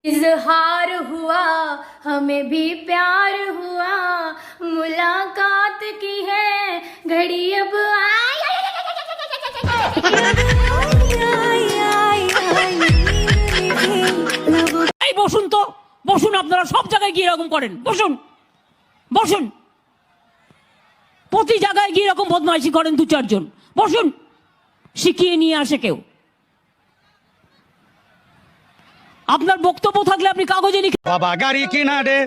इजहार हुआ हमें भी प्यार हुआ मुलाकात की है घड़ी अब এই বসুন তো, বসুন। আপনারা সব জায়গায় গিয়ে এরকম করেন, বসুন বসুন। প্রতি জায়গায় গিয়ে এরকম বদমাইশি করেন দু চারজন, বসুন। শিখিয়ে নিয়ে আসে কেউ। আপনার বক্তব্য থাকলে আপনি কাগজে লিখে। বাবা গাড়ি কিনা দে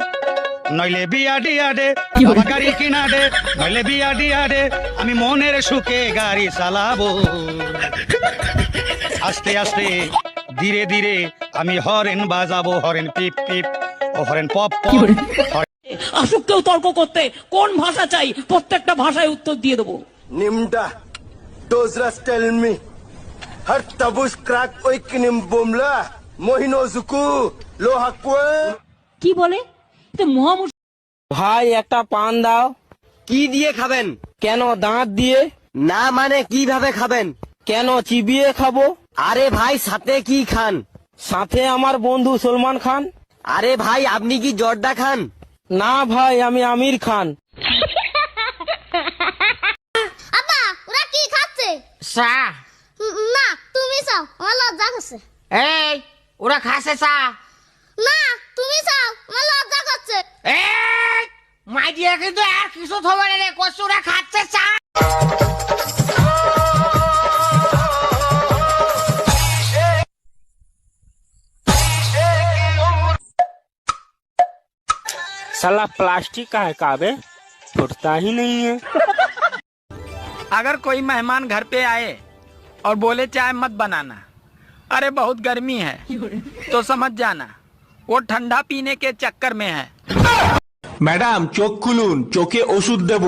নইলে বিয়া দিয়া দে, বাবা গাড়ি কিনা দে নইলে বিয়া দিয়া দে, আমি মনের সুখে গাড়ি চালাবো। আস্তে আস্তে ধীরে ধীরে আমি হরেন বাজাবো, হরেন পিপ পিপ ও হরেন পপ পপ। আসুক কেউ তর্ক করতে, কোন ভাষা চাই প্রত্যেকটা ভাষায় উত্তর দিয়ে দেবো। Nimda, Dozras tell me. Har tabus crack oikinim bomla. Mohino zuku, lohakwe. কি বলে? এটা মহামুশ। ভাই একটা পান দাও। কি দিয়ে খাবেন? কেন, দাঁত দিয়ে? না মানে কিভাবে খাবেন? কেন, চিবিয়ে খাবো। আরে ভাই সাথে কি খান? সাথে আমার বন্ধু সলমান খান। আরে ভাই আপনি কি জর্দা খান? না ভাই, আমি আমির খান। আব্বা ওরা কি খাচ্ছে? চা। না তুমি চাও, আমার লজ্জা করছে। এই ওরা খাসে চা। না তুমি চাও, আমার লজ্জা করছে। এই মাই দিয়ে কিন্তু আর কিছু থবে না রে, কষ্ট ওরা খাচ্ছে চা। साला प्लास्टिक का है काबे, फुटता ही नहीं है। अगर कोई मेहमान घर पे आए और बोले चाय मत बनाना, अरे बहुत गर्मी है, तो समझ जाना वो ठंडा पीने के चक्कर में है। ম্যাডাম চোখ খুলুন, চোখে ওষুধ দেব।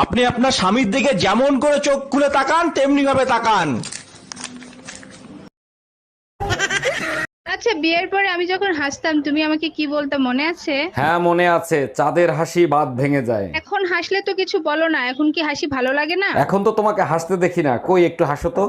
আপনি আপনার স্বামীর দিকে যেমন করে চোখ খুলে তাকান তেমনি ভাবে তাকান। আচ্ছা, বিয়ের পরে আমি যখন হাসতাম তুমি আমাকে কি বলতে মনে আছে? হ্যাঁ মনে আছে, চাঁদের হাসি বাদ ভেঙে যায়। এখন হাসলে তো কিছু বলো না, এখন কি হাসি ভালো লাগে না? এখন তো তোমাকে হাসতে দেখি না, কই একটু হাসো তো।